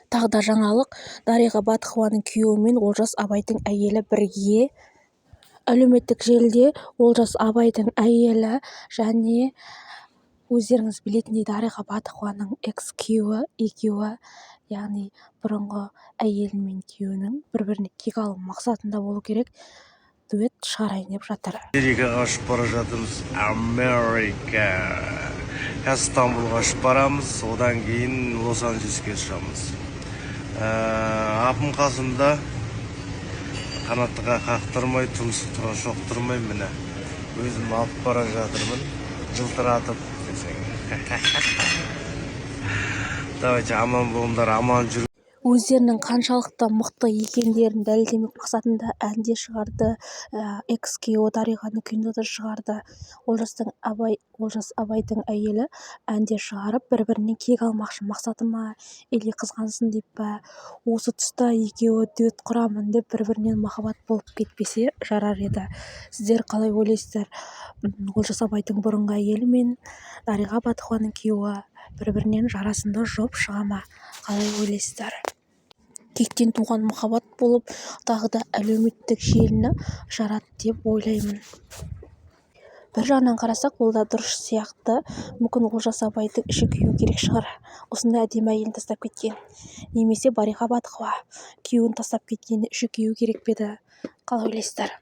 Тағы да жаңалық, Дариға Батықованың күйеуі мен Олжас Абайдың әйелі бірге. Әлеуметтік желіде Олжас Абайдың әйелі және өздеріңіз білетіндей Дариға Батықованың экс-күйеуі екеуі, яғни бұрынғы әйелі мен күйеуінің бір-біріне кек алу мақсатында болу керек, дуэт шығарайын деп жатыр. Америкаға ұшып бара жатырмыз. Америка. Қазір Стамбулға ұшып барамыз, одан кейін Лос-Анджелеске ұшамыз. Апым қасымда, қанаттыға қақтырмай, тұмсықтыға шоқтырмай, міне өзім алып бара жатырмын, жылтыратып десең. Давайте аман болыңдар, аман жүріңдер. Өздерінің қаншалықты мықты екендерін дәлелдемек мақсатында ән де шығарды, экс-күйеуі Дариғаның күйін де шығарды. Олжас Абайдың әйелі ән де шығарып, бір-бірінен кек алмақшы мақсаты ма, или қызғансын деп па, осы тұста екеуі дуэт құрамын деп бір-бірінен махаббат болып кетпесе жарар еді. Сіздер қалай ойлайсыздар? Олжас Абайдың бұрынғы әйелі мен Дариға Батықованың күйеуі бір-бірінен жарасымды жұп шыға ма? Қалай ойлайсыздар? Кектен туған махаббат болып, тағы да әлеуметтік желіні жарады деп ойлаймын. Бір жағынан қарасақ, ол да дұрыс сияқты. Мүмкін Олжас Абайдың іші күйу керек шығар. Осындай әдемі әйелін тастап кеткен. Немесе Дариға Батықова күйеуін тастап кеткені іші күйу керек пе еді? Қалай ойлайсыздар?